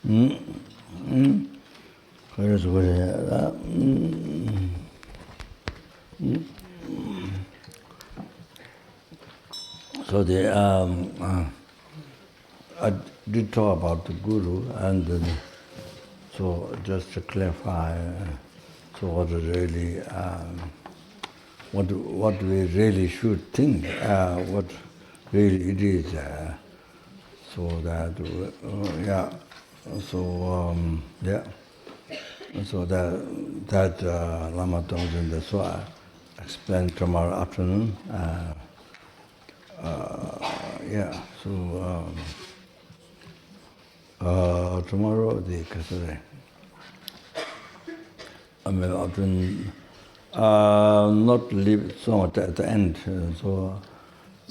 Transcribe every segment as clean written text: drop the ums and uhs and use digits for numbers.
So I did talk about the Guru, and so just to clarify, so what really, what we really should think, what really it is, so that yeah, so yeah, so that Lama Tongchen, that's why I explain tomorrow afternoon. Yeah, so tomorrow the Kasare. I mean, often not leave so much at the end, so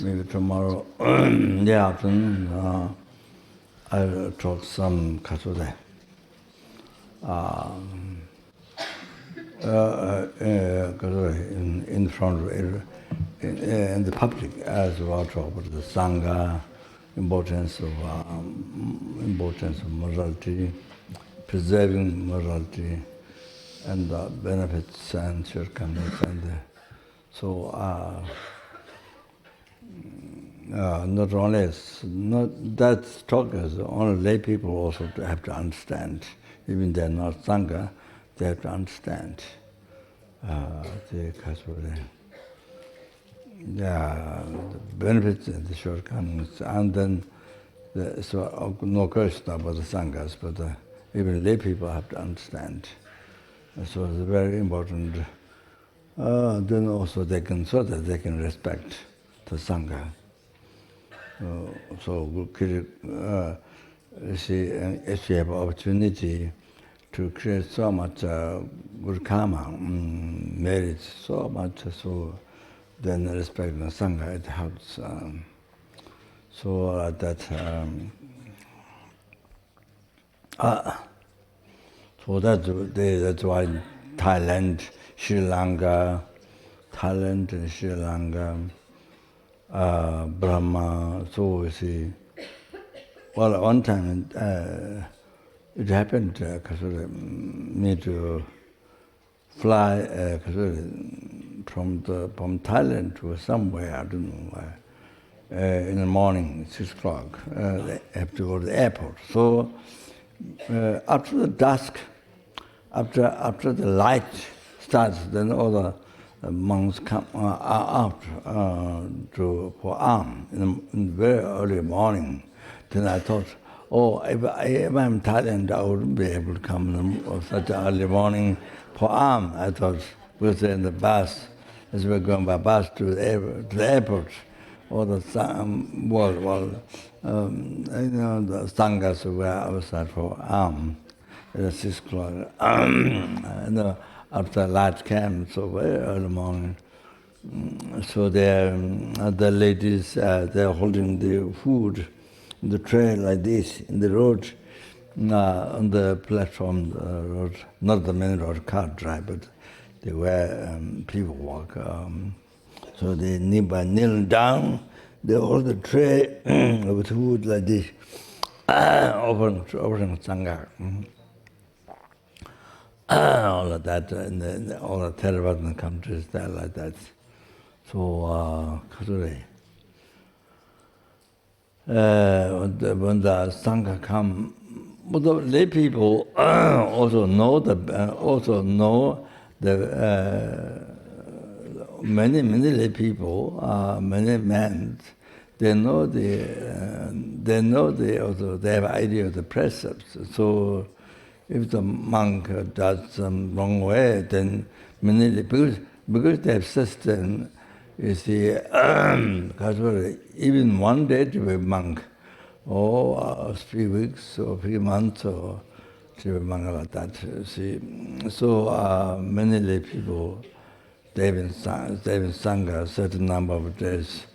maybe tomorrow, yeah, afternoon, I'll talk some Kasare. In front of in the public as well, talk about the sangha, importance of morality, preserving morality, and the benefits and shortcomings, and so not only not that talk is only lay people also have to understand, even they're not sangha, they have to understand the benefits and the shortcomings, and then so no question about the sanghas, but even lay people have to understand. So it's very important. Then also they can, so that they can respect the sangha. So see, if you have opportunity to create so much good karma, merit so much, so then respect the sangha, it helps. So that's why Thailand, Sri Lanka, Brahma, so we see. Well, one time it happened me to fly from Thailand to somewhere, I don't know where. In the morning, 6 o'clock, I have to go to the airport. So after the dusk, after the light starts, then all the monks come out for alms in the very early morning. Then I thought, oh, if I'm in Thailand, I wouldn't be able to come on such an early morning for alms. I thought, we'll say in the bus, as we're going by bus to the airport. All the the sanghas were outside for alms at 6 o'clock. And after light came, so very early morning. So the ladies, they're holding the food in the tray like this, in the road, on the platform, road, not the main road, car drive, but they were people walk. So they kneel down, they hold the tray with food like this, offering sangha. All of that, in all the Theravada countries, they're like that. So, when the sangha come, but the lay people also know the many lay people, many men, they have idea of the precepts. So if the monk does some wrong way, then many, because they have system, you see, even one day to be a monk, or 3 weeks, or 3 months, or to be a monk like that. You see, so many lay people, they've been sangha a certain number of days.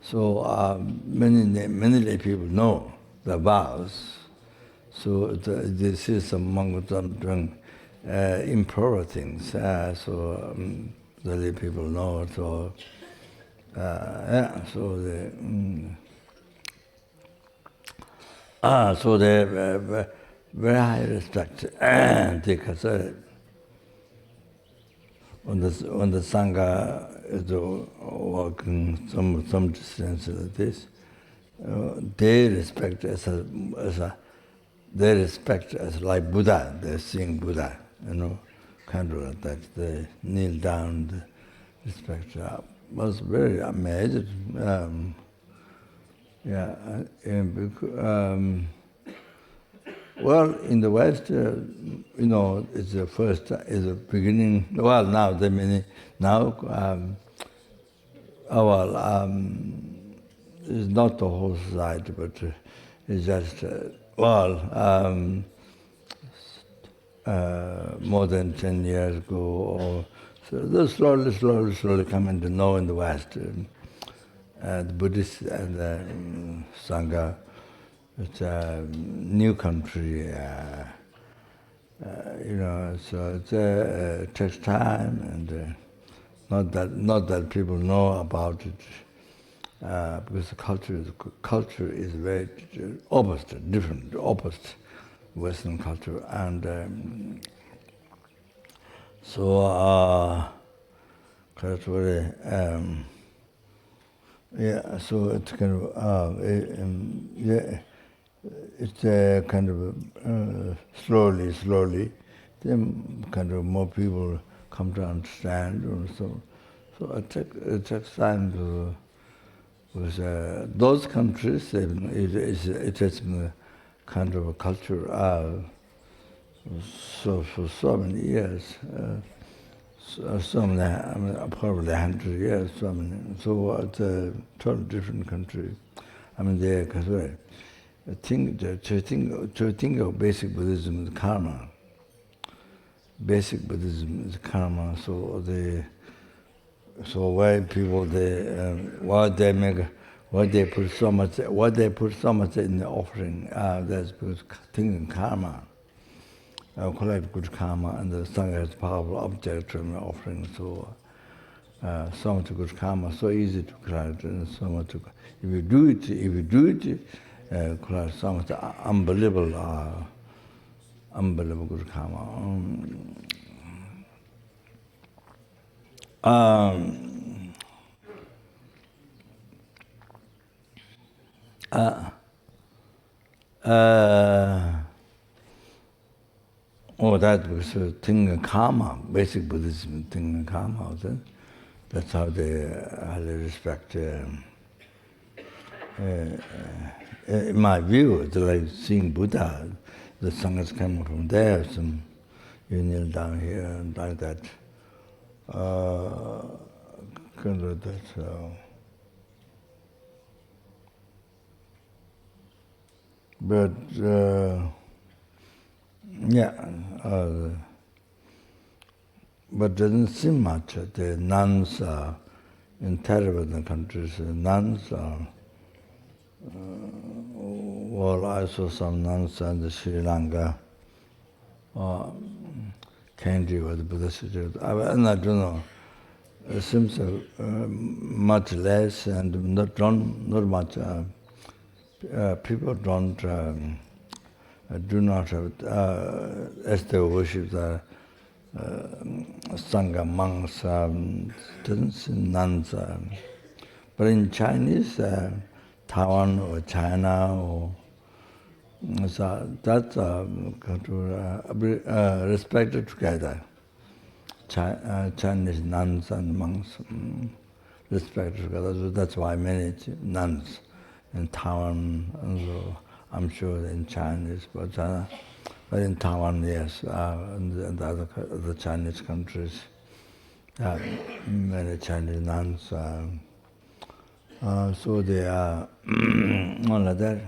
So many lay people know the vows. So this is among them doing improper things. So the lay people know. So so they very high respect. Because when the sangha is walking some distance like this, they respect they respect as like Buddha. They're seeing Buddha, kind of like that. They kneel down, they respect. Was very amazed. Well, in the West, it's the first, is the beginning. Well, now the many now. It's not the whole society, but it's just more than 10 years ago. So they're slowly coming to know in the West. The Buddhists and the sangha. It's a new country, so it takes time, and not that people know about it, because the culture is very opposite, different, opposite Western culture, and so that's very. So it's kind of it's kind of slowly, then kind of more people come to understand, and so it takes time to. Because those countries, it has been kind of a culture for so many years. Probably 100 years. So it's a totally different country. To think of basic Buddhism is karma. Basic Buddhism is karma. So why people why they put so much in the offering? That's because thinking karma. Collect good karma, and the sangha is powerful object from the offering. So much good karma, so easy to collect, and so much. If you do it, collect so much unbelievable good karma. That was thinking karma, basic Buddhism, thinking karma. That's how they respect. In my view, it's like seeing Buddha. The sangha is coming from there. You kneel down here and like that. Kind of that. But but doesn't seem much. The nuns in Theravada countries, nuns are. Well, I saw some nuns in Sri Lanka. Kandy was the Buddhist. And I don't know. It seems much less, and not much. People do not have, as they worship the sangha monks, doesn't seem nuns. But in Chinese, Taiwan or China, or so that's respected together. Chinese nuns and monks respected together. So that's why many nuns in Taiwan, also, I'm sure in Chinese, but in Taiwan, yes, and the Chinese countries, many Chinese nuns. So they are all like that.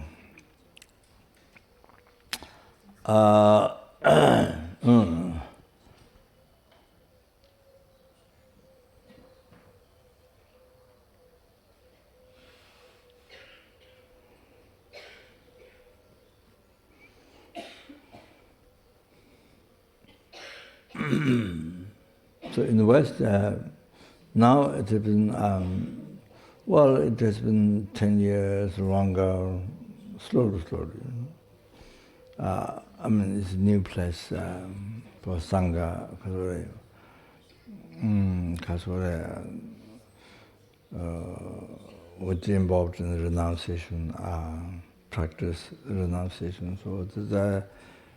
So in the West, now it has been, it has been 10 years longer, slowly. I mean, it's a new place for sangha. Which involved in the renunciation, practice renunciation. So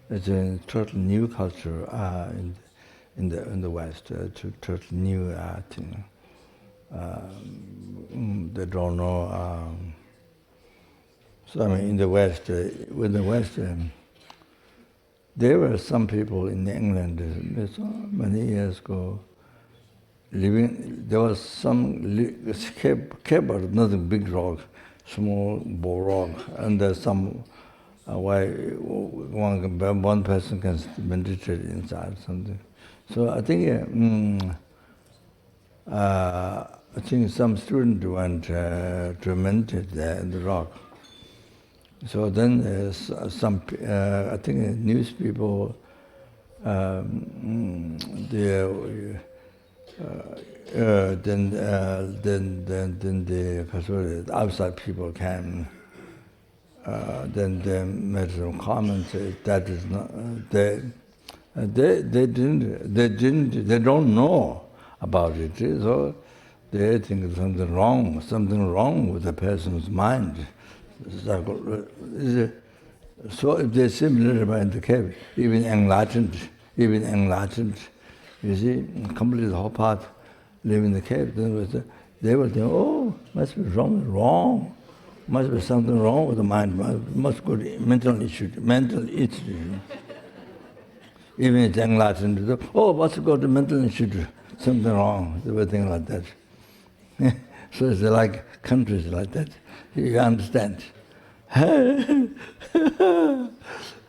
it's a totally new culture in the West, totally new thing. They don't know. So I mean, in the West, there were some people in England so many years ago living. There was some cave, but nothing big rock, small rock, and there's some why one person can meditate inside something. So I think some student went to meditate there in the rock. So then some, I think news people, then the outside people came. Then they made some comments that is not they don't know about it. So they think something wrong with the person's mind. So if they similar in the cave, even enlightened, you see, completely the whole part live in the cave, then they will think, oh, must be wrong. Must be something wrong with the mind. Must go to mental issue. Even it's enlightened, oh, must go to mental issue. Something wrong. They will think like that. So it's like countries like that. You understand?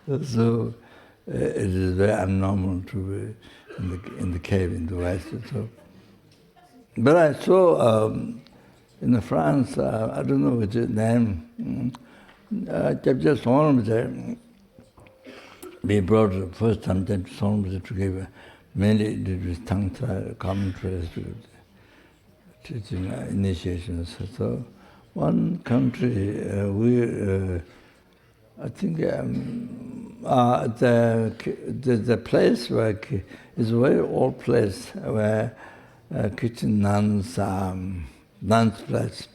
So it is very abnormal to be in the cave in the West. So, but I saw in France, I don't know what's his name. Kyabje Khunu Lama we brought the first time that Khunu together. Mainly did with tongue commentaries, teaching initiations. So one country, I think the place where is a very old place where kitchen nuns place.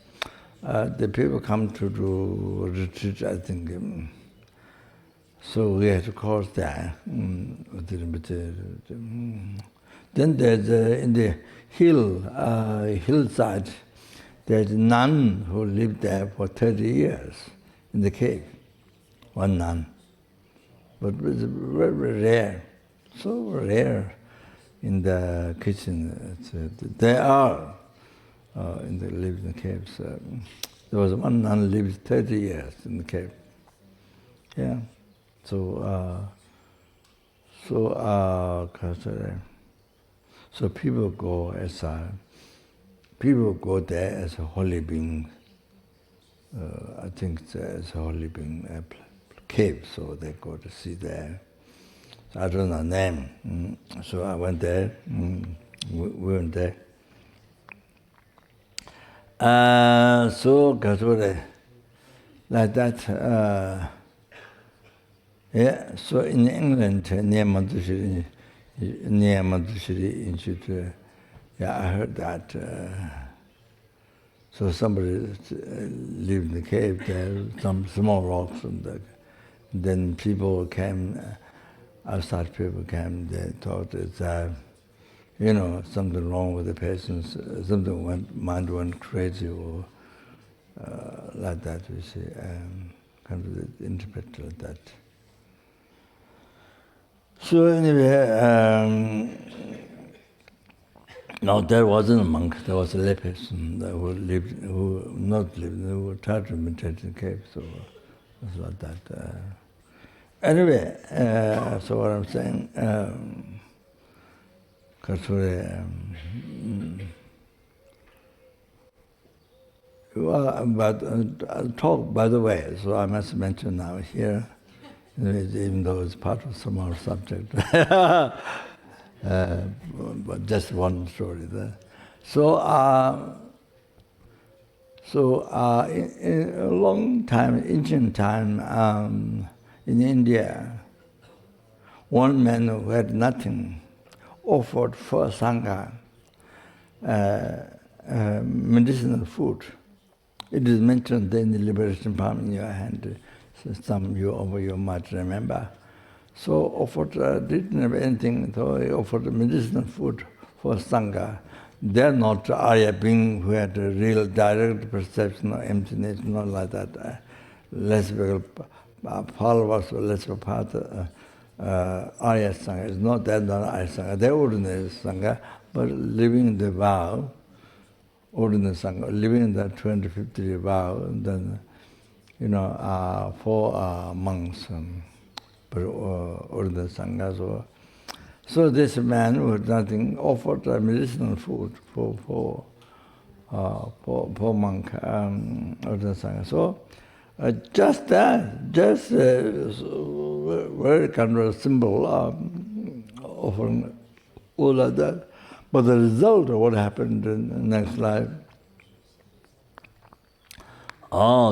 The people come to do retreat, I think. So we had to cross there. Then there's in the hillside, there's a nun who lived there for 30 years in the cave. One nun. But it was very, very rare. So rare in the kitchen. They are lived in the caves. There was one nun lived 30 years in the cave. Yeah. So people go there as a holy being. I think it's a holy being cave, so they go to see there. So I don't know the name. So I went there. We went there. So like that. Yeah, so in England, near Mandushiri Institute, yeah, I heard that. So somebody lived in the cave there, some small rocks, and then people came, outside people came, they thought it's, something wrong with the patients, mind went crazy or like that, you see, kind of interpret like that. So anyway, no, there wasn't a monk. There was a lay person who tried to meditate in the cave. So it was like that. Anyway, so what I'm saying, but I'll talk, by the way, so I must mention now here, even though it's part of some other subject, but just one story there. So in a long time, ancient time, in India, one man who had nothing offered for sangha medicinal food. It is mentioned in the liberation palm in your hand. Some of you might remember. So offered, didn't have anything, so he offered medicinal food for sangha. They're not Arya being who had a real direct perception of emptiness, not like that. Less followers or less part Arya Sangha. It's not that, not Arya Sangha. They're ordinary Sangha, but living the vow, ordinary Sangha, living the 2050 vow, and then, four monks, ordinary Sangha. So this man who had nothing offered medicinal food for monk, ordinary Sangha. So just that, very kind of simple offering all of that. But the result of what happened in the next life,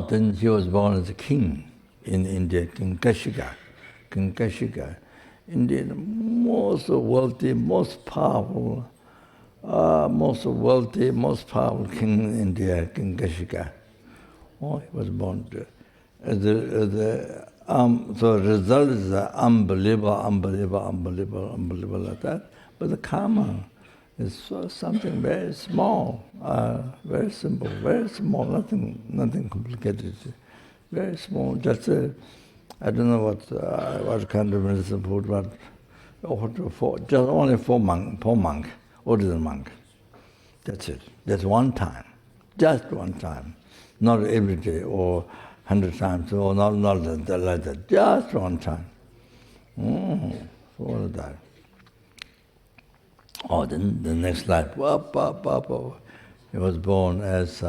then he was born as a king in India, King Kashika. King Kashika, India, most wealthy, most powerful king in India, King Kashika. Oh, he was born to. So the result is unbelievable like that. But the karma is something very small, very simple, nothing complicated. Very small, just I don't know what kind of medicine food, but just only four monk, ordinary monk. That's it. That's one time, just one time, not every day or 100 times, or not like that, just one time. All of that. Then the next life, he was born as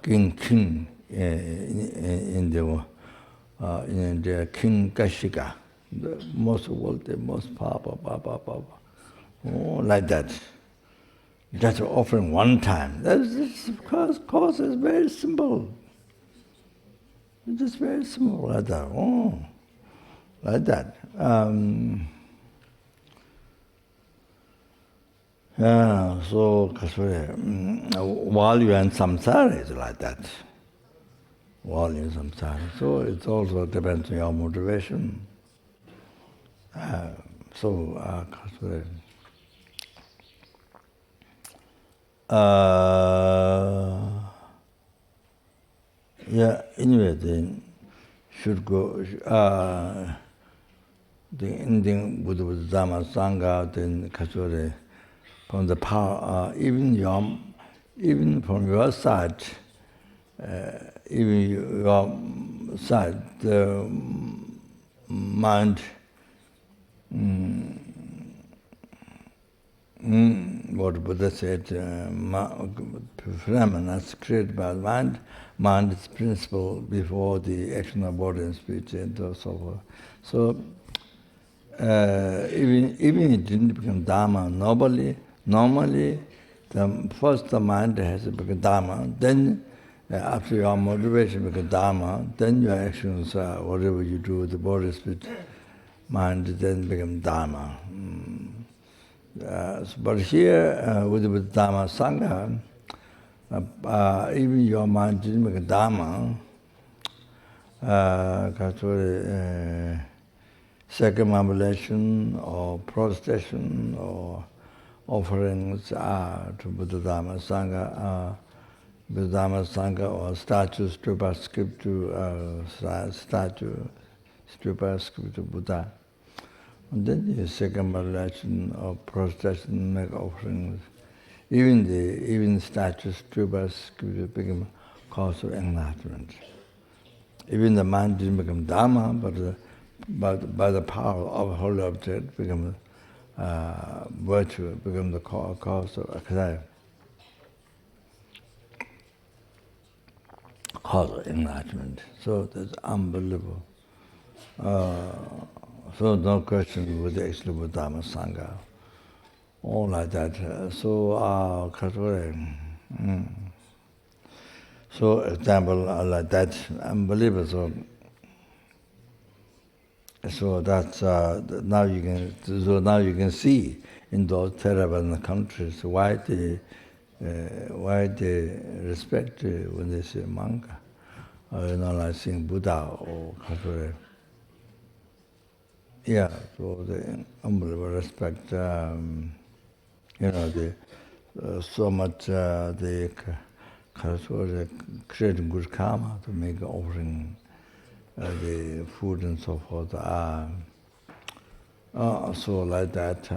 king in the King Kashika, the most wealthy, most powerful, like that. Just offering one time. This cause is very simple. It's just very simple like that. Like that. So while you're in samsara, it's like that. While you're in samsara. So it also depends on your motivation. Anyway, then should go the ending with Dharma Sangha, then Kasure, from the power, even from your side, the mind, what Buddha said, phenomena is created by the mind. Mind is principle before the action of body and speech and so forth. So even it didn't become Dharma normally, first the mind has to become Dharma, then after your motivation becomes Dharma, then your actions, whatever you do with the body, speech, mind, then become Dharma. But here, with Dharma Sangha, even your mind didn't become Dharma, circumambulation or prostration or offerings to Buddha Dharma Sangha, or statue, stupa, stupa, scripture Buddha. And then the circumambulation or prostration, make offerings. Even statues, stupas, scripture become cause of enlightenment. Even the mind didn't become Dharma, but by the power of a holy object, become virtue, become the cause of enlightenment. So that's unbelievable. So no question with the actual Dharma Sangha. All like that. So example like that, unbelievable. So So that's now you can see in those Theravada countries why they respect when they say manga, like saying Buddha or Kasure. Yeah, so they unbelievable respect. So much they creating good karma to make offering the food and so forth. So like that.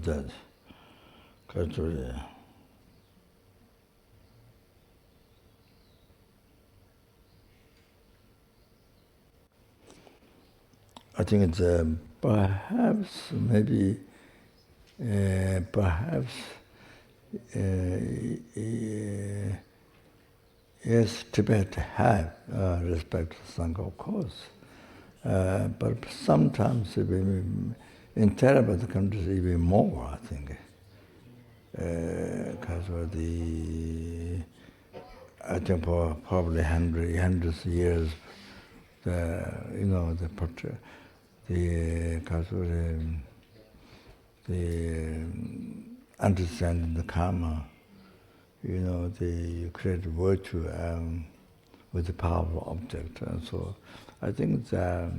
That. I think it's perhaps, maybe, perhaps, yes, Tibet have respect for Sangha, of course. But sometimes, in Theravada countries, even more, I think. Because I think for probably hundreds of years, the understanding the karma, they create virtue with the powerful object. And so I think that,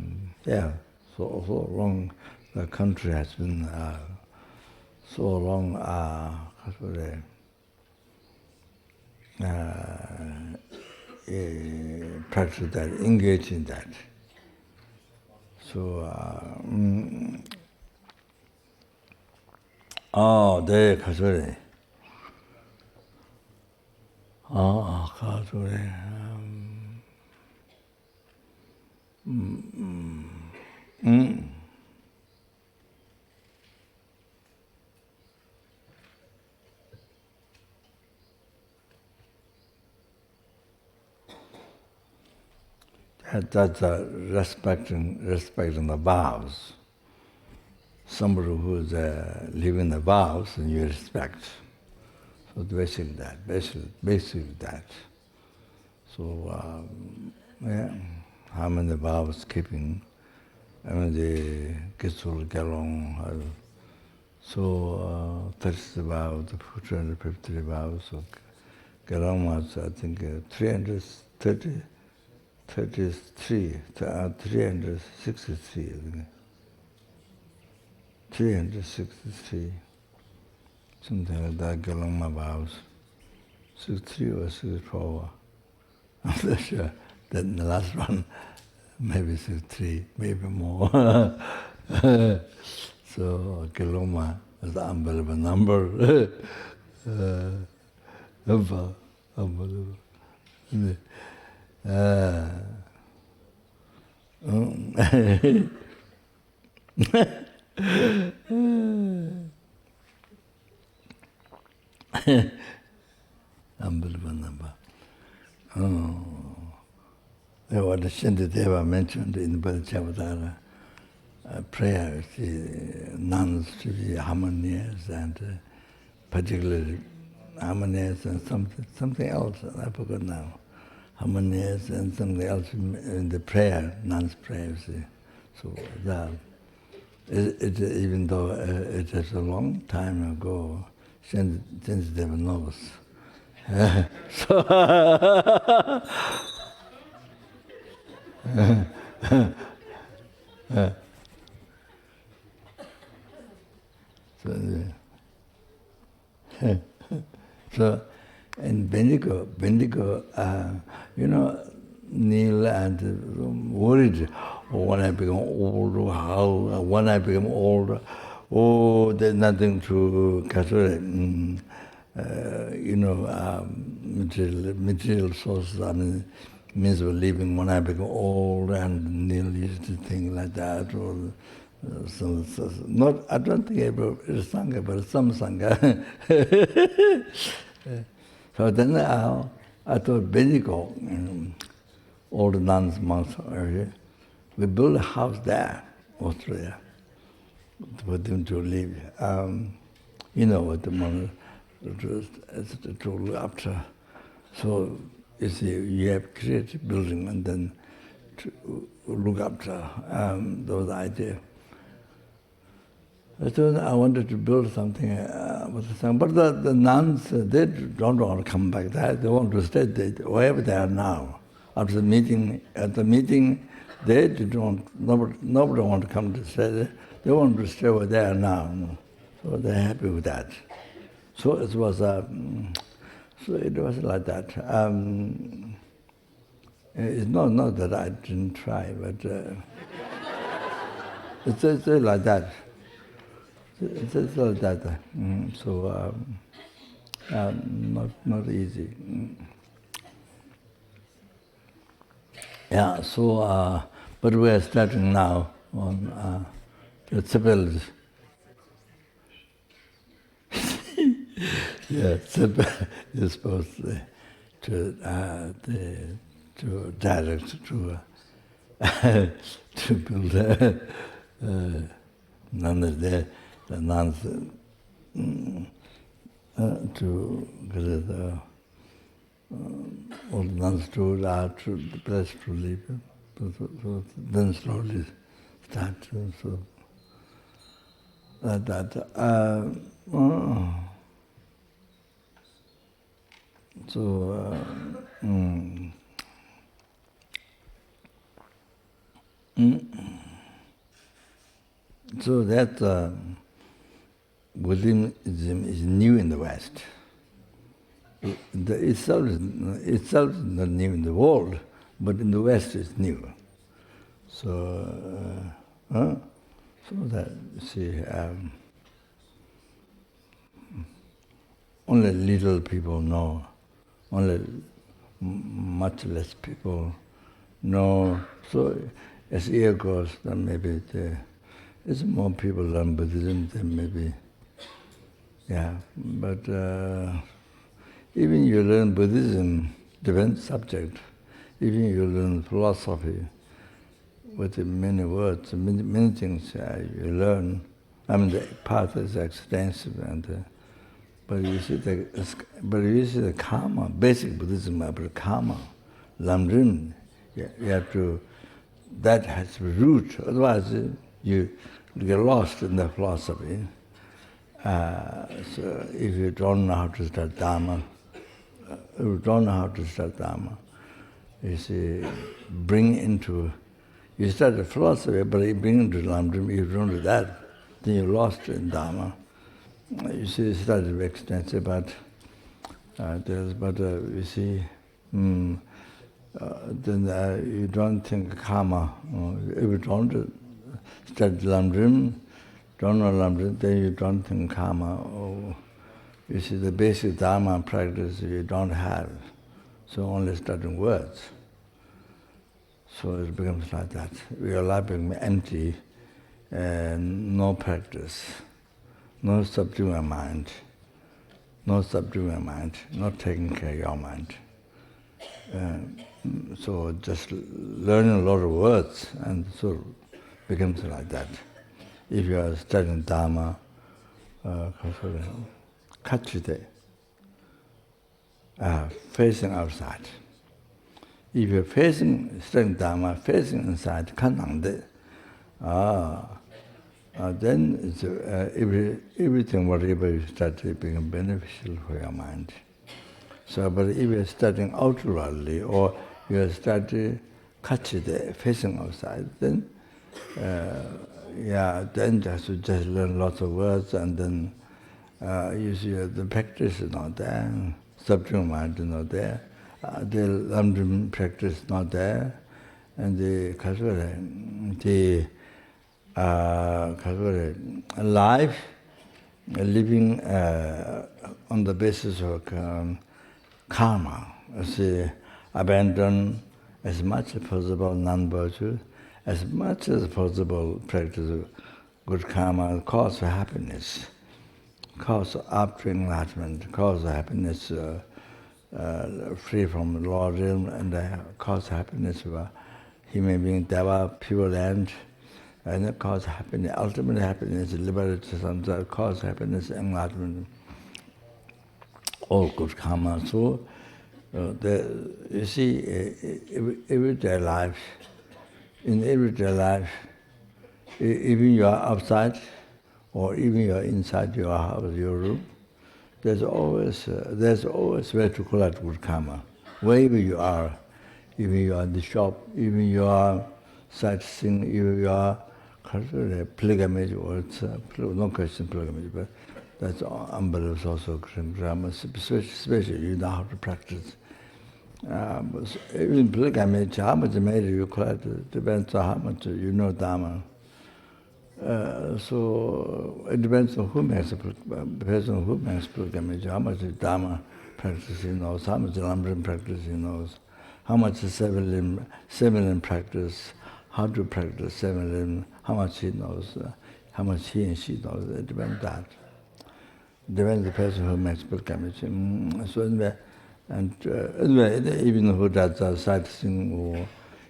so long the country has been so long practice that, engage in that. So, 네, 가서래. 가서래. That's respecting the vows. Somebody who's living the vows, and you respect. So basically that. So how many vows keeping? I mean the Kitsul Galong. So 30 vows, 250 vows. So Galong was, I think, 363, 363, I think. 363, something like that, Galongma vows. 63 or 64. I'm not sure. Then the last one, maybe 63, maybe more. So Galongma is the unbelievable number. Unbelievable. Unbelievable number. What the Shantideva mentioned in the Bodhichitta prayer, the nuns to be harmonious and particularly harmonious and something else, I forgot now. Harmonious and something else in the prayer, nuns' prayer. So that, even though it is a long time ago, Shantideva knows. So, so in Bendigo, Neil and worried, when I become older, when I become older, there's nothing to material sources. I mean, means of living when I become old, and Neil used to think like that, or not. I don't think about sangha, but some sangha. So then I thought, Bendigo, all the nuns, monks area, we built a house there, Australia, for them to live. What the monks, to look after. So you see, you have created building and then to look after those ideas. So I wanted to build something with the sangha. But the nuns, they don't want to come back there. They want to stay wherever they are now. After the meeting, they nobody want to come to stay there. They want to stay where they are now. So they're happy with that. So it was like that. It's not that I didn't try, but it's like that. It's like that. So not easy. Yeah. So, but we are starting now on the civil. Yeah, civil is supposed to direct to build nuns there. The nuns to get all the nuns to the place to leave. So then slowly start to that. So that Buddhism is new in the West. Itself is not new in the world, but in the West it's new. So, so that only little people know, only much less people know. So as year goes, then maybe there's more people learn Buddhism than maybe. Yeah, but even you learn Buddhism, different subject. Even you learn philosophy, with many words, many things you learn. I mean, the path is extensive, but you see the karma, basic Buddhism about karma, lamrim. You have to. That has to be root. Otherwise, you get lost in the philosophy. So if you don't know how to start Dharma, you see, you start the philosophy, but you bring into lamrim, you don't do that, then you're lost in Dharma. You see, it's not very extensive, but you see, then you don't think karma. If you don't start lamrim, don't know lamrim, then you don't think karma. Or you see, the basic Dharma practice you don't have, so only studying words. So it becomes like that. Your life becomes empty, and no practice, no subduing mind, not taking care of your mind. So just learning a lot of words, and so it becomes like that. If you are studying Dharma, kachite, facing outside. If you're studying Dharma, facing inside, kanangde, then it's, everything, whatever you study, becomes beneficial for your mind. So, but if you're studying outwardly, or you're studying kachite, facing outside, then then just learn lots of words, and then you see the practice is not there, subject mind is not there, the lamrim practice is not there, and the life, living on the basis of karma, abandon as much as possible non-virtue, as much as possible practice good karma, cause for happiness, cause after enlightenment, cause happiness free from law realm, and cause happiness for human being, deva, pure land, and cause happiness, ultimate happiness, liberty, samsara, cause happiness, enlightenment. all good karma. So, you see, everyday life, in everyday life, even you are outside, or even you are inside your house, your room, there's always way to collect good karma. Wherever you are, even you are in the shop, even you are sightseeing, even you are pilgrimage, or it's no question pilgrimage, but that's unbelievable also karma, especially you know how to practice. Even pilgrimage, how much merit you collect depends on how much you know Dharma. So it depends on who makes the person who makes pilgrimage, how much Dharma practice he knows, how much lamrim practice he knows, how much seven limb practice, how to practice seven limb, how much he knows, how much he and she knows. It depends on that. It depends on the person who makes pilgrimage. So anyway, even who does sightseeing, or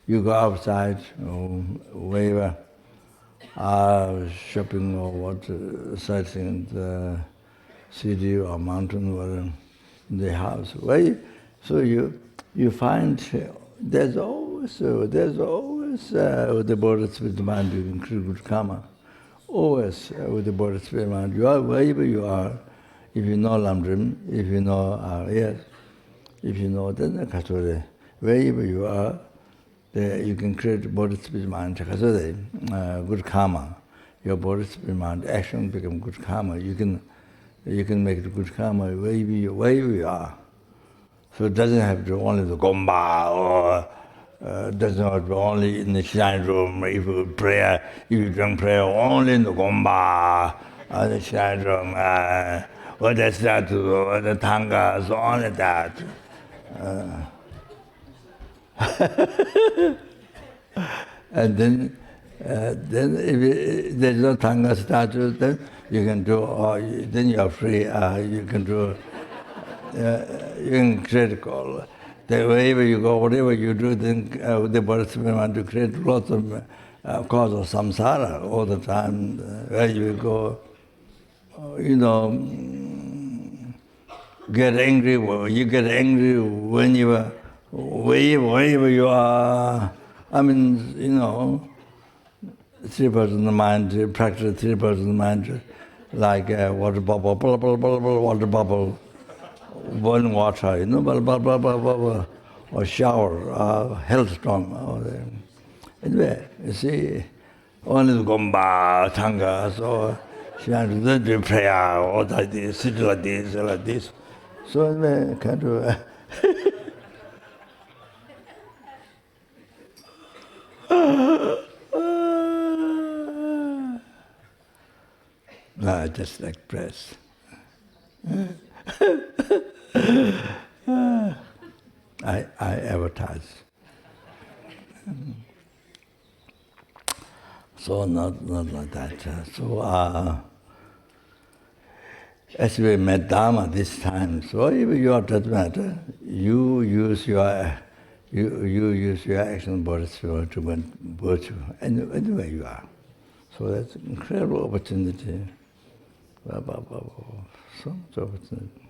you go outside, or wherever, shopping or what, sightseeing in the city or mountain or in the house. So you find there's always with the bodhichitta mind you include good karma. Always with the bodhichitta mind. You are wherever you are. If you know lamrim, if you know yes, if you know then wherever you are, you can create bodhichitta mind, good karma. Your bodhichitta mind action become good karma. You can make it good karma wherever you are. So it doesn't have to only the gompa, or doesn't have to be only in the shrine room. If you drink prayer only in the gompa, or the shrine room, or the statue, or the tanga, so only that. And then if there's no tanga statue, then you can do, then you are free. You can do, you can create all. Wherever you go, whatever you do, then the bodhisattva want to create lots of cause of samsara all the time. Where you go, get angry. You get angry when you are, wherever you are. I mean, 3% mind, practice 3% mind, like water bubble, blah, blah, blah, blah, water bubble, boiling water, blah, blah, blah, blah, blah, blah, or shower, hailstorm. Anyway, you see, only the gompa, tanga, so she had to do prayer, or like this, sit like this, like this. So anyway, kind of... just like press. I advertise. So not like that. So as we met Dharma this time, so if your judgment, you use your action bodhisattva to win virtue anywhere you are. So that's an incredible opportunity. So much opportunity.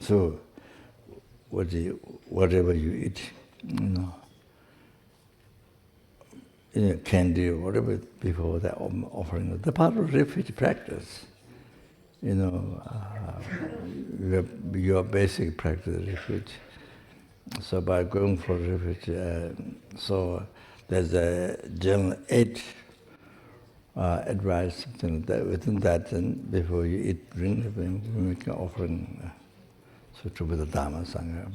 So whatever you eat, candy or whatever before that offering, the part of refuge practice. Your basic practice refuge. So by going for refuge, so there's a general 8 advice, something like that. Within that, and before you eat, drink, we make an offering. So to the Dharma sangha.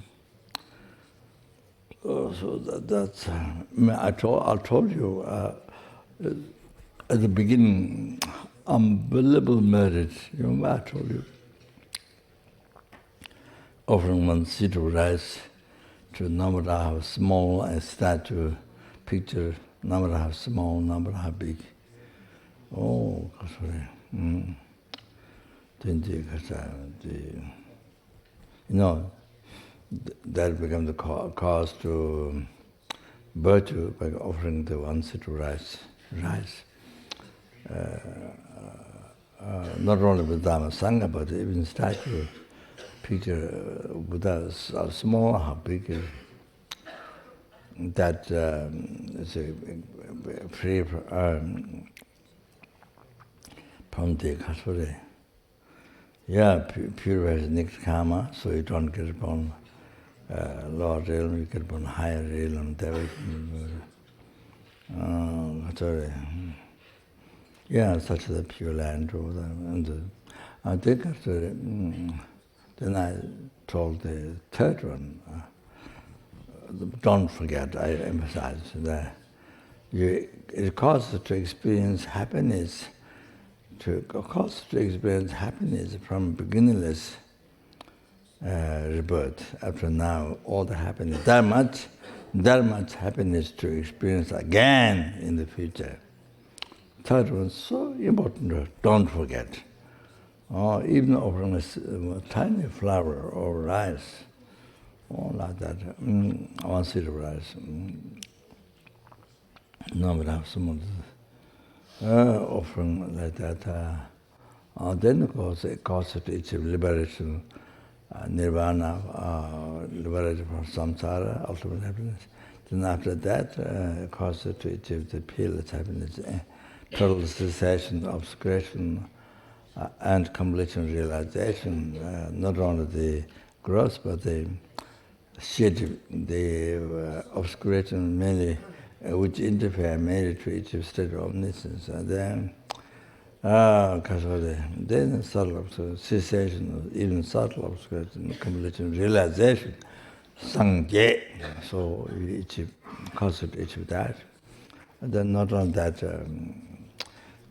So that's. I told you at the beginning, unbelievable merit. Remember I told you, offering one seed of rice to Namadaha, small and statue, picture, Namadaha small, Namadaha big. Oh, sorry. That became the cause to virtue by offering the one seed of rice. not only with Dharma Sangha, but even statue, picture Buddha, how small, how big is that is free from the kasuri. Yeah, purifies next karma, so you don't get upon lower realm, you get upon higher realm, sorry. Yeah, such a pure land over there. And I think after, then I told the third one, don't forget, I emphasize that it causes to experience happiness, from beginningless rebirth. After now, all the happiness, that much happiness to experience again in the future. Third one, so important, don't forget. Or even offering a tiny flower or rice, or like that, one seed of rice. No, but have someone offering like that. Then of course it causes to achieve liberation, nirvana, liberation from samsara, ultimate happiness. Then after that, it causes to achieve the peerless happiness, total cessation, obscuration, and completion realization. Not only the growth, but the shade, the obscuration mainly, which interfere mainly to achieve state of omniscience. And then, then subtle cessation, even subtle obscuration, completion realization, sangha. So you achieve, concept achieve that. And then not only that,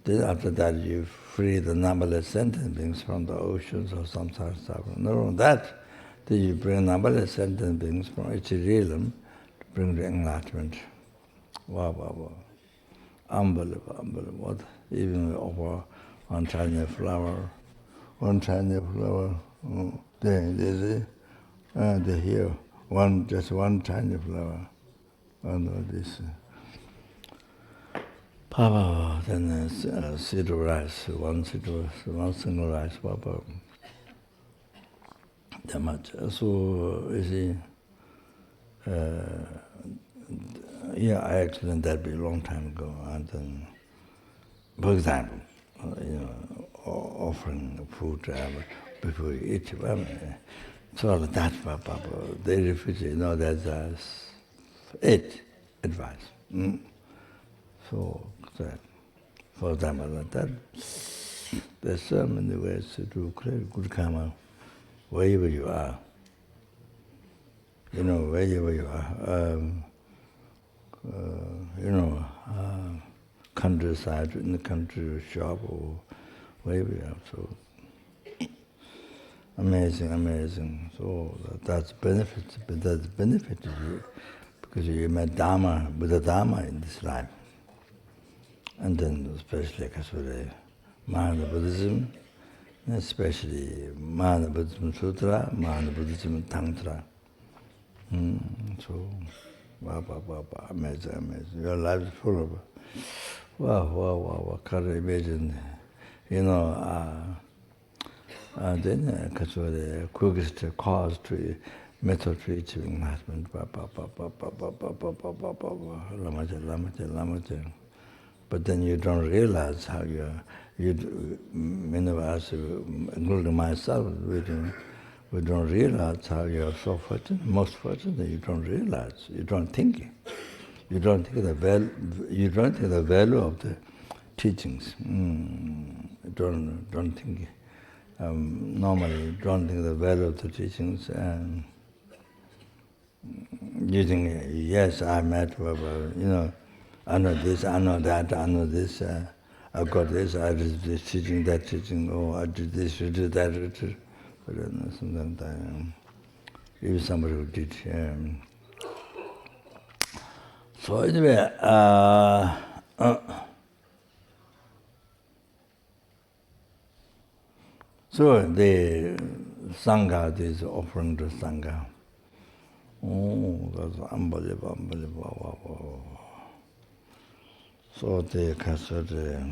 then after that you free the numberless sentient beings from the oceans of samsara suffering. Not only that, then you bring numberless sentient beings from each realm to bring the enlightenment. Wow, wow, wow. Unbelievable, unbelievable. What? Even over one tiny flower, they hear just one tiny flower. One of this. Papa, then seed of rice, one single rice, Papa. That much. So, you see, yeah, I explained that a long time ago. And then, for example, offering food before you eat. So that's Papa. They refuse it. That's it advice. So, for example, like that, there's so many ways to do good karma wherever you are. Wherever you are. Countryside, in the country shop, or wherever you are. So, amazing. So, that's benefit to you, because you met Dharma, Buddha Dharma in this life. And then especially Mahayana Buddhism, especially Mahayana Buddhism Sutra, Mahayana Buddhism Tantra. So, amazing. Your life is full of, wow, can't imagine. Then the quickest cause to method to achieving enlightenment. Lamaja. But then you don't realize how many of us, including myself, we don't realize how you're so fortunate. Most fortunate, you don't realize. You don't think it. You don't think the value of the teachings. You don't think it. Normally, you don't think the value of the teachings. And you think, yes, I met, I know this, I know that, I know this, I got this, I did this teaching, that teaching, I did this, I did that. But sometimes even somebody who did. So anyway, so the sangha, this offering to sangha. Oh, that's unbelievable. Wow. So they consider,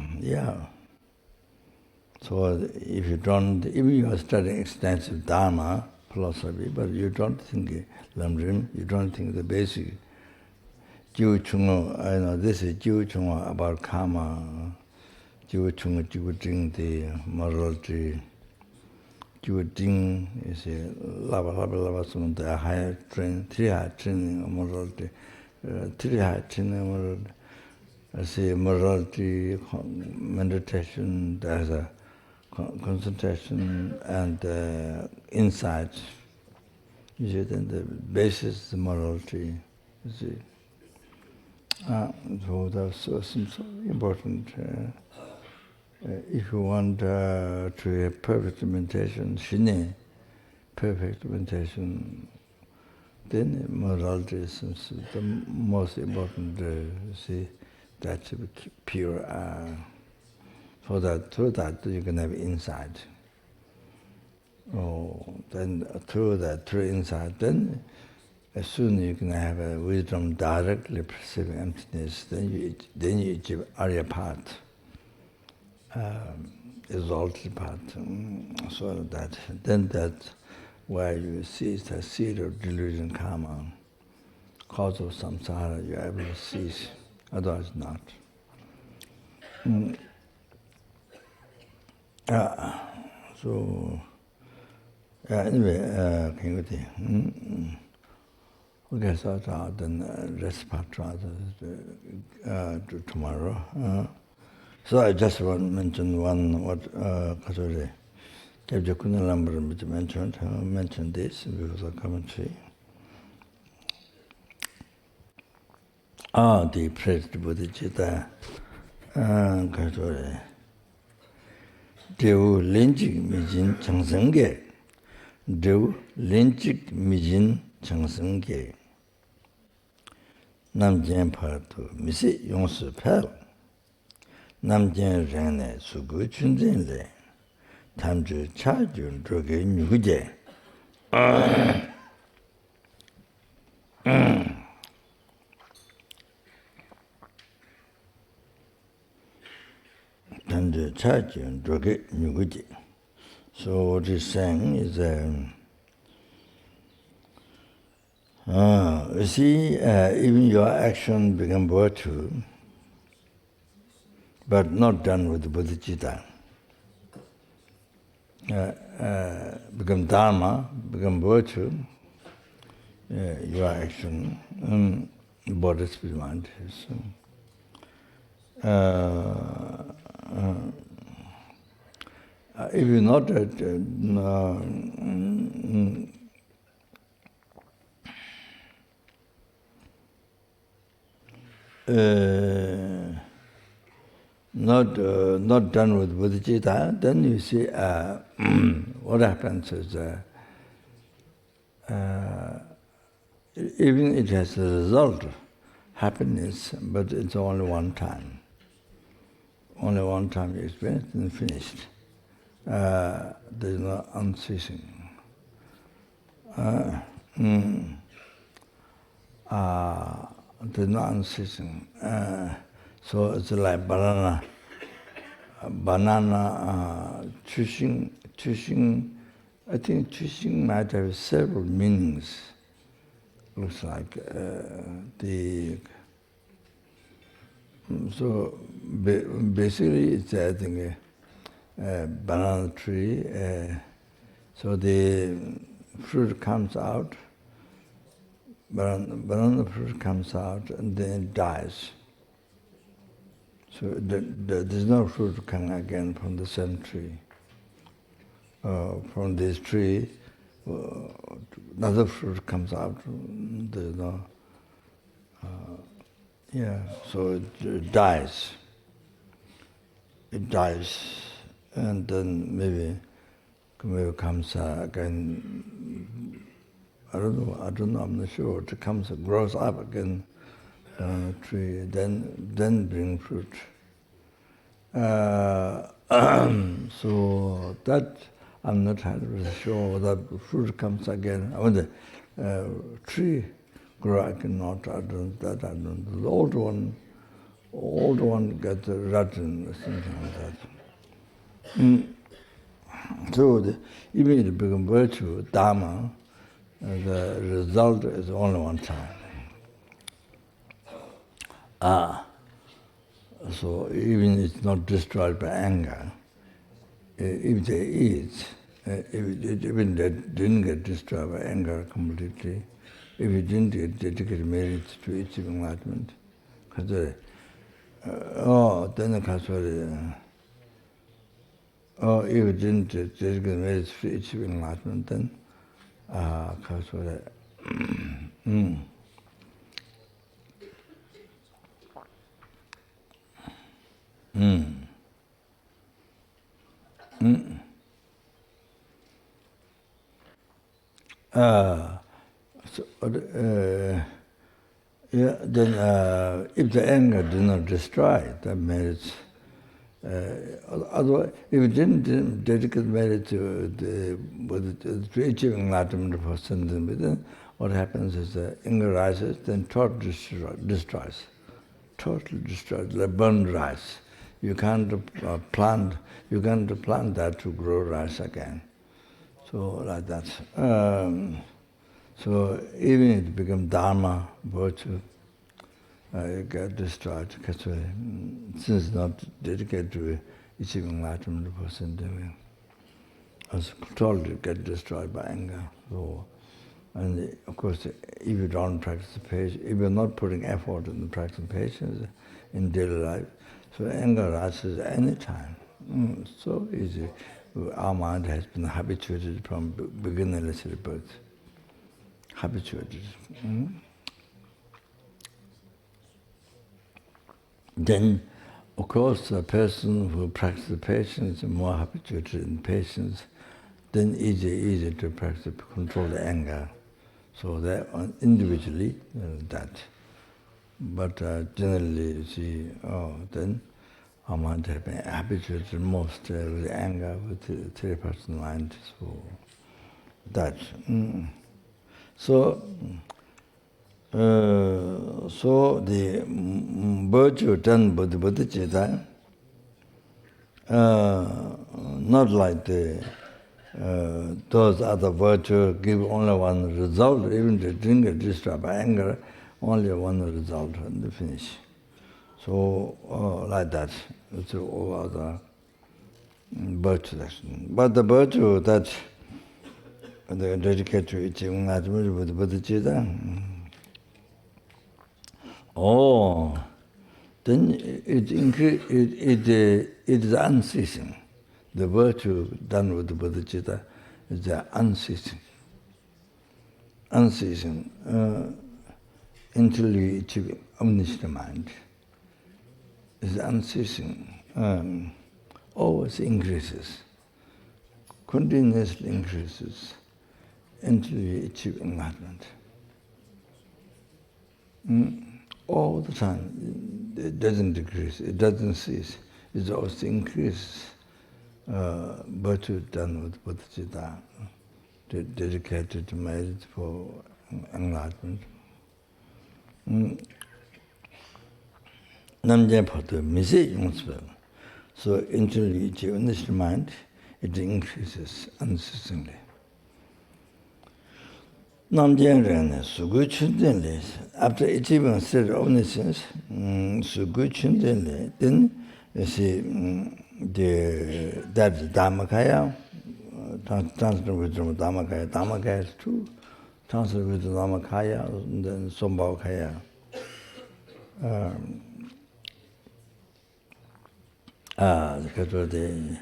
So if you don't, even you are studying extensive Dharma philosophy, but you don't think lamrim, you don't think the basic Jiva Chunga, this is Jiva Chunga about karma, Jiva Chunga, Jiva Jing, the morality, Jiva Jing is a lava, the higher training, three higher training of morality, three higher training of morality. I see morality, meditation, there's a concentration and insight. You see, then the basis is morality. You see. So that's so important. If you want to have perfect meditation, shine, perfect meditation, then morality is the most important. See, that's pure. So that through that you can have insight. Then through insight, then as soon as you can have a wisdom directly perceiving emptiness, then you achieve Arya path, exalted path. So that's where you see the seed of delusion, karma, cause of samsara, you are able to cease, otherwise not. So anyway, can you think? Okay, so then rest part to tomorrow. So I just want to mention what Kyabje Khunu Lama Rinpoche mentioned this because of commentary. The praised bodhichitta, Kyabje. Devu lenjik mijin changsenge, Devu lenjik mijin changsenge. Namjen paratu misi yongsu pel, Namjen rene sugu chunzenle, Tamju chajun droge nyuguje. So what he's saying is, you see, even your action become virtue, but not done with the bodhichitta. Become Dharma, become virtue, your action, body, spirit, mind. If you not not done with bodhicitta, then you see what happens is even it has a result, happiness, but it's only one time. Only one time you experience and finished. There's no unceasing. There's no unceasing. So it's like banana chushing. I think chushing might have several meanings. Looks like so basically it's I think a banana tree. So the fruit comes out. Banana fruit comes out and then it dies. So there's no fruit coming again from the same tree. From this tree, another fruit comes out. There's no. So it dies. It dies, and then maybe comes again. I don't know. I'm not sure. It comes, grows up again. Tree, then bring fruit. So that I'm not 100% sure whether fruit comes again. I mean the tree grow again, not. I don't. The old one gets rotten or something like that. So even if it becomes virtue, Dharma, the result is only one time. So even it's not destroyed by anger, if there is, even that didn't get destroyed by anger completely, if it didn't get dedicated merit to achieving enlightenment, then the if it didn't dedicate merit to achieving enlightenment, then then if the anger did not destroy it, that merits. Otherwise, if it didn't dedicate merit to achieving enlightenment for then what happens is the anger rises, then totally destroys. Totally destroys, like burned rice. You can't plant that to grow rice again. So like that. So even if it becomes Dharma, virtue, it got destroyed because since it's not dedicated to achieving enlightenment, the person doing as totally get destroyed by anger. So, and of course, if you don't practice patience, if you're not putting effort in the practice of patience in daily life, so anger rises any time. So easy. Our mind has been habituated from beginnerless birth. Habituated. Then, of course, a person who practices patience is more habituated in patience, then easy to practice control the anger. So that individually, that. But generally, you see, then our mind has been habituated most with anger, with the three-person mind. So that. So the virtue done by the bodhichitta, not like those other virtues give only one result, even the drink is destroyed by anger, only one result and the finish. So like that, through all other virtues. But the virtue that they dedicate to achieving enlightenment with bodhichitta, then it is unceasing. The virtue done with the bodhichitta is unceasing. Unceasing until you achieve omniscient mind. It's unceasing. Always increases. Continuously increases until you achieve enlightenment. All the time. It doesn't decrease, it doesn't cease. It always increases. Virtue done with bodhichitta, dedicated to merit for enlightenment. Namje photo misi yungsvel. So until you achieve omniscient mind, it increases unceasingly. After achieving a state of omniscience, then you see that's Dhammakaya, translated with Dhammakaya. Dhammakaya is two, translated with Dhammakaya, and then Sambhavakaya. Because of the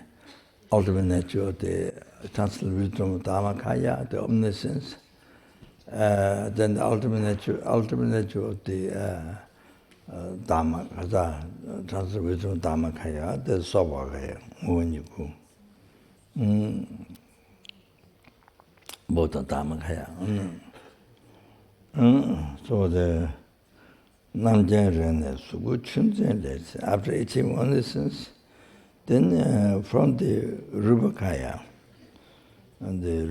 ultimate nature of the translated wisdom of Dhammakaya, the omniscience. Then the ultimate nature of the Dhamma, translated wisdom of Dhammakaya, the Sambhavakaya, when you go. Both are Dhammakaya. So the Namjen Ren Sugu Chunzen, after achieving omniscience, then from the Rubakaya, and the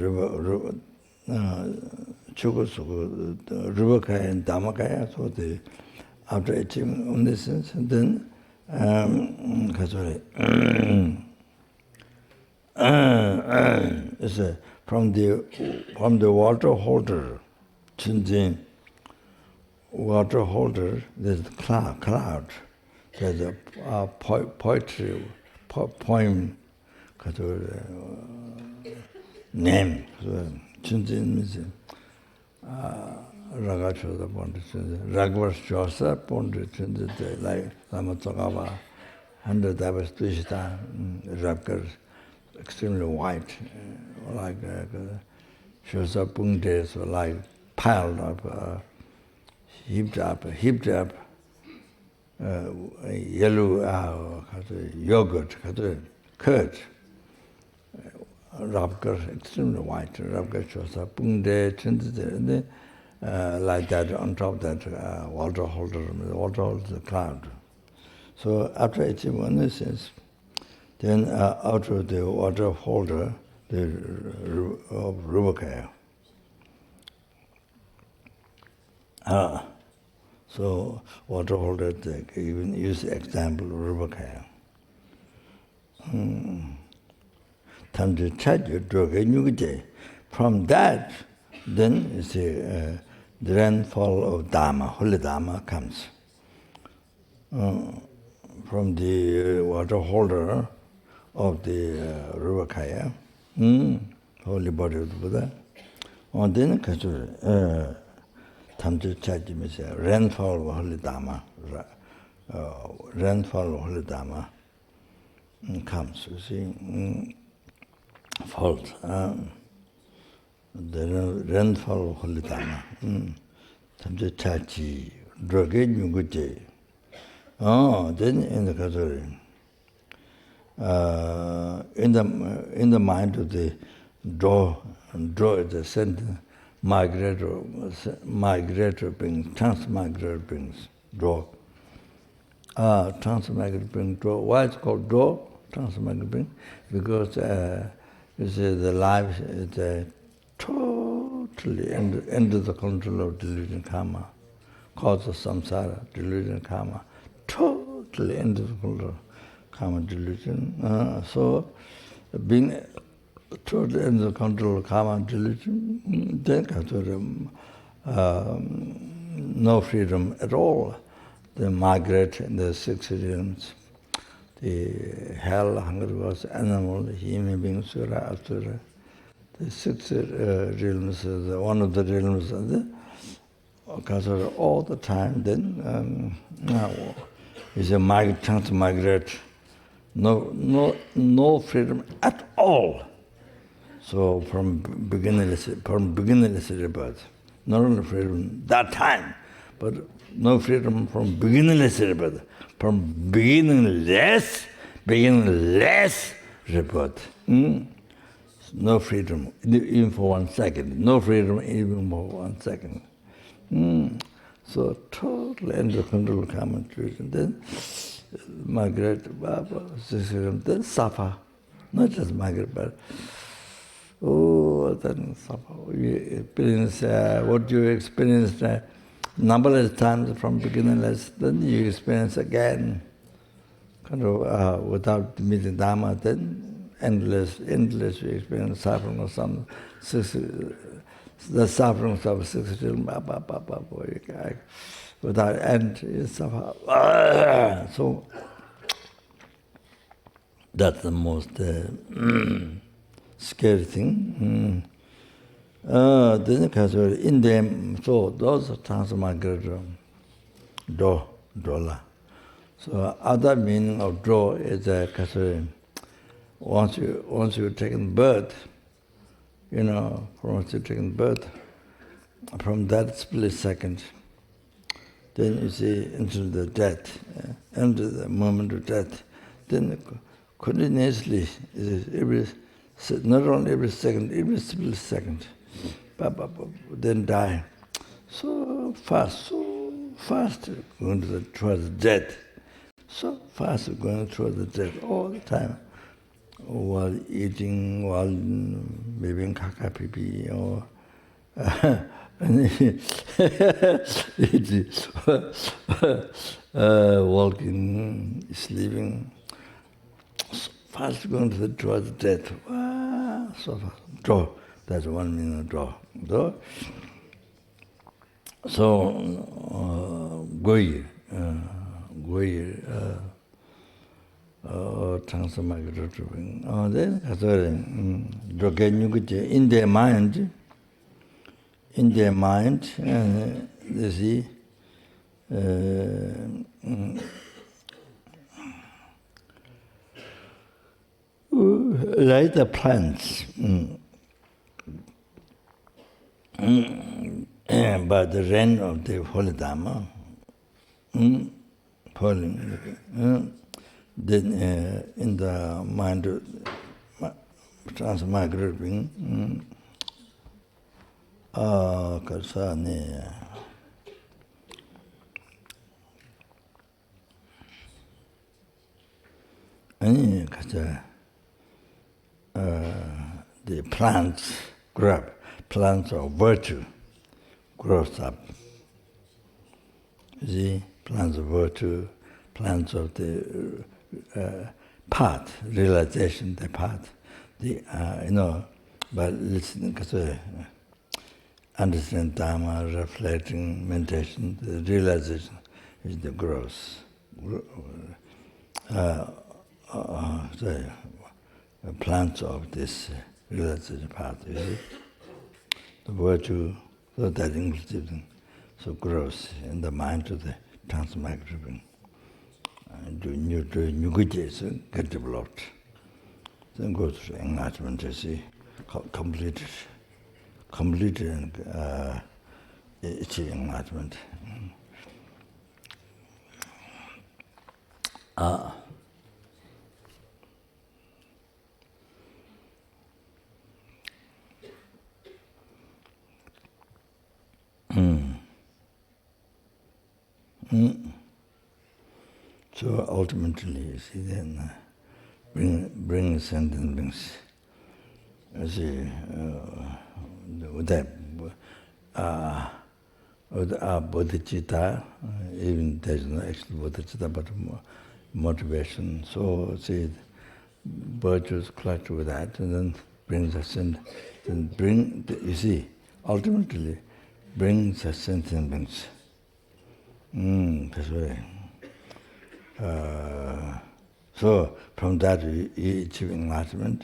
Chukusuku, Rubakaya and Dhammakaya, so after achieving omniscience, then It's from the water holder, Chinjin water holder, there's a cloud. There's a poetry, poem, name. Chinjin means Raga Chosa Ponte Chinjin. Ragvar Chosa Ponte Chinjin, like Lama Tsogava, 100 hours Twishita, Ragvar, extremely white, like Chosa Punte, so like piled up, heaped up, yellow yogurt, curd, Rabkar, extremely white, Rabkar Chosa Punde, Chinjin, like that, on top of that water holder, the water holder is a cloud. So after achieving oneness, then out of the water holder, the Rubakaya. So water holder, even use the example of Rubakaya. From that, then you see the rainfall of Dharma, holy Dharma comes. From the water holder of the Rubakaya, holy body of the Buddha. And then Tamtu Chaji means rainfall of holy Dharma. Rainfall of holy Dharma comes, you see, falls. The rainfall of holy Dharma. Tamtu Chaji, Droge Nyuguje. Then in the Kazuri, in the mind of the draw is the center, migratory beings, transmigratory beings, draw. Transmigratory being, draw. Why it's called draw, transmigratory being? Because you see the life is totally under the control of delusion karma, cause of samsara, delusion karma. Totally into the control of karma delusion. So, being totally into the control of karma delusion, then no freedom at all. They migrate in the 6 realms. The hell, hunger, was animal, human being, sura, asura. The 6 realms, one of the realms are the all the time. Then is a transmigrate, no freedom at all. So from beginningless rebirth, not only freedom that time, but no freedom from beginningless rebirth, from beginningless rebirth. No freedom, even for 1 second. No freedom even for 1 second. So totally under control of karma delusion. Then migrate, then suffer. Not just migrate, but then suffer. You experience what you experienced numberless times from beginningless, then you experience again, kind of without meeting Dharma, then endless you experience suffering of some the suffering of 6 realms, without end, you suffer. So that's the most scary thing. Then in them, so those are transmigratory, dola. So other meaning of draw is once you've taken birth, once you've taken birth, from that split second, then you see into the death, into the moment of death, then continuously, not only every second, every split second, then die. So fast going towards death. So fast going towards the death all the time. While eating, while maybe kaka pipi, or walking, sleeping, fast going towards death. So fast. Draw. That's one meaning of draw. So, Goyi, then in their mind, you see, like the plants, by the rain of the Holy Dharma, falling, then in the mind transmigrating, kasane, the plants grow up, plants of virtue grows up. You see, plants of virtue, plants of the path, realization, the path, but listening, understand Dharma, reflecting, meditation, the realization is the growth. Plants of this realization path, you see. The virtue, so that inclusive thing, so grows in the mind to the transmigrating. New good days get developed. Then go to enlightenment, you see, complete and achieve enlightenment. So ultimately, you see, then bring sentient beings. You see, with that bodhichitta, even there's no actual bodhichitta, but motivation. So, see, virtues collect with that, and then brings us in, then you see, ultimately, brings us sentient beings. That's right. So from that we achieve enlightenment.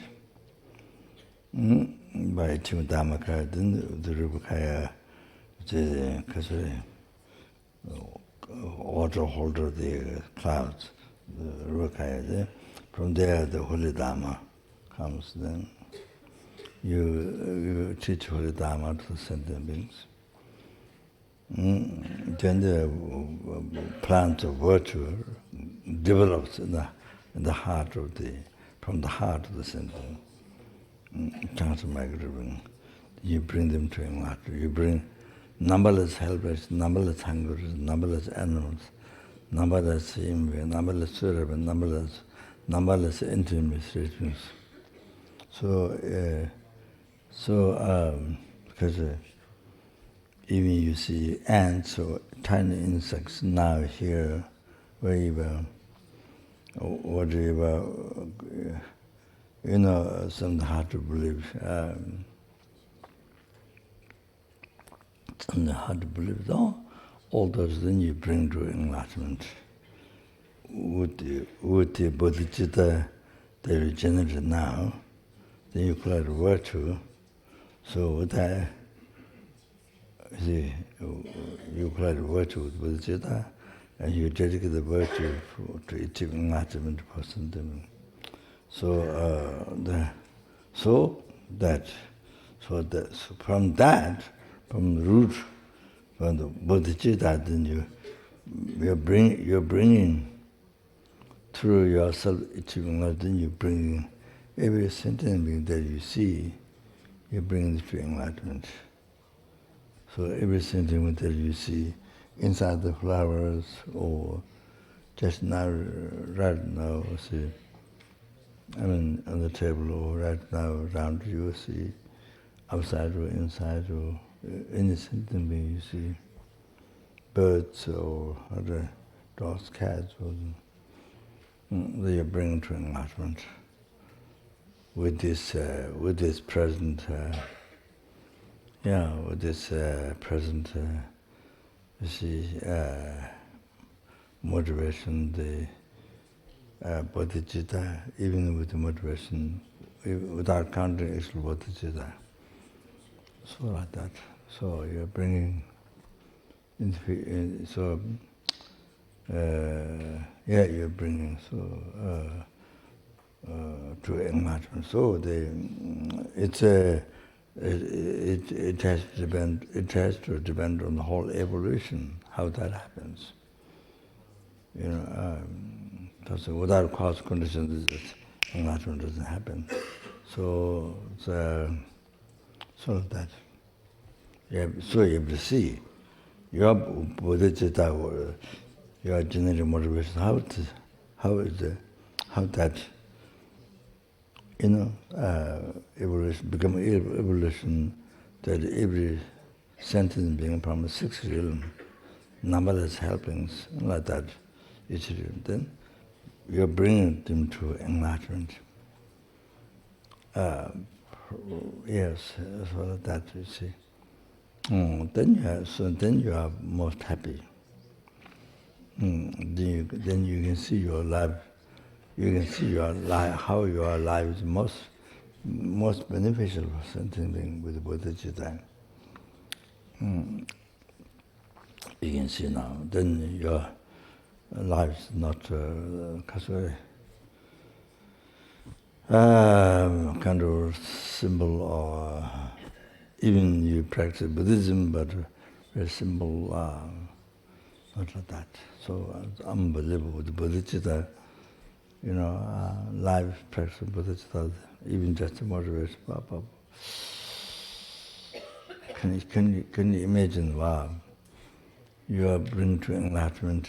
By achieving Dharmakaya, then the Rupakaya, the water holder, the clouds, the Rupakaya. From there, the Holy Dharma comes. Then you teach Holy Dharma to the sentient beings. Then the plant of virtue develops in the heart of from the heart of the sentient. Transmigrating. You bring them to enlightenment. You bring numberless helpers, numberless hungers, numberless animals, numberless imvi, numberless surab, numberless intimacies. So, because even you see ants or tiny insects now here, wherever, whatever, something hard to believe. Something hard to believe. All those things you bring to enlightenment. With the bodhichitta that you generate now, then you collect virtue. So with that, see, you collect virtue with bodhichitta, and you dedicate the virtue to achieving enlightenment person. So from the root, from the bodhichitta, then you're bringing through yourself achieving enlightenment. Then you bring every sentient being that you see, you bring it to enlightenment. So every sentient being that you see inside the flowers, or just now, right now, see. On the table, or right now around you, see, outside or inside, or any sentient being you see, birds or other dogs, cats, or they are bringing to enlightenment. with this present, present, you see, motivation, the bodhichitta, even with the motivation, without counting actual bodhichitta. So like that. So you're bringing, you're bringing to enlightenment. So it has to depend on the whole evolution, how that happens. Because without cause conditions, enlightenment doesn't happen. So that you have to see your bodhichitta or your genetic motivation, how that evolution become evolution, that every sentence being from a sixth realm, numberless helpings like that, each realm. Then you're bringing them to enlightenment. Yes, so that you see. Then you are most happy. Then you can see your life. You can see your life, how your life is most beneficial for something with the bodhichitta. You can see now. Then your life is not kind of simple, or even you practice Buddhism, but very simple, not like that. So unbelievable with the bodhichitta. Life practice of bodhichitta, even just motivation. Can you imagine? Wow, you are bring to enlightenment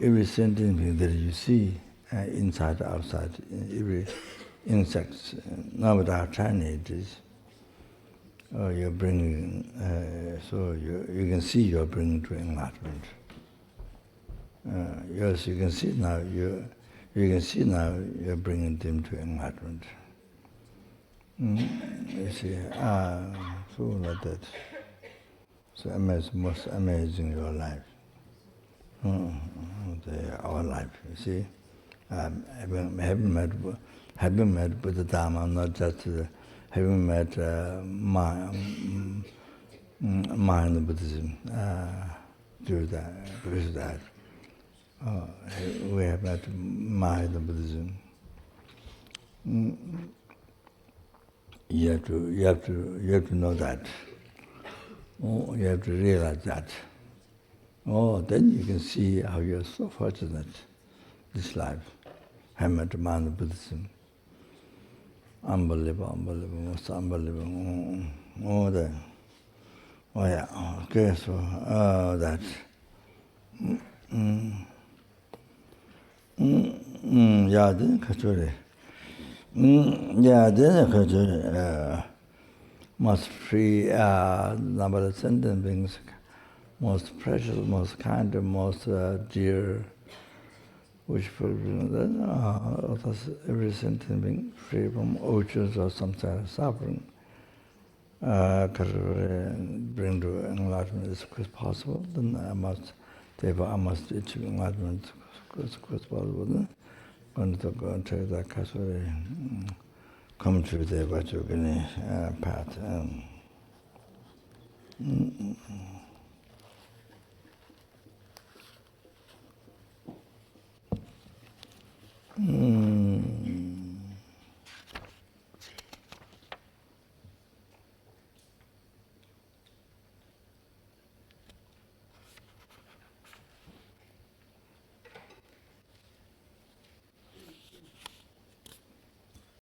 every sentient that you see, inside, outside, every insect. Now without tiny it is. You're bringing. So you can see you're bringing to enlightenment. Yes, you can see now. You can see now you're bringing them to enlightenment. You see, so like that. So most amazing your life. Our life, you see. Having met Buddha Dharma, not just having met Mahayana Buddhism through that, because of that. We have met Mahayana Buddhism. You have to know that. You have to realize that. Then you can see how you're so fortunate this life. I met Mahayana Buddhism. Unbelievable, most unbelievable. Okay, so that. Then kachore. Then kachore. Most free, number of sentient beings, most precious, most kind, most dear, which every sentient being free from oceans or some sort of suffering. Bring to enlightenment as quick as possible. Then I must achieve enlightenment as quick as possible. Then going to go and take that kachore. Come to the Vajrayana path.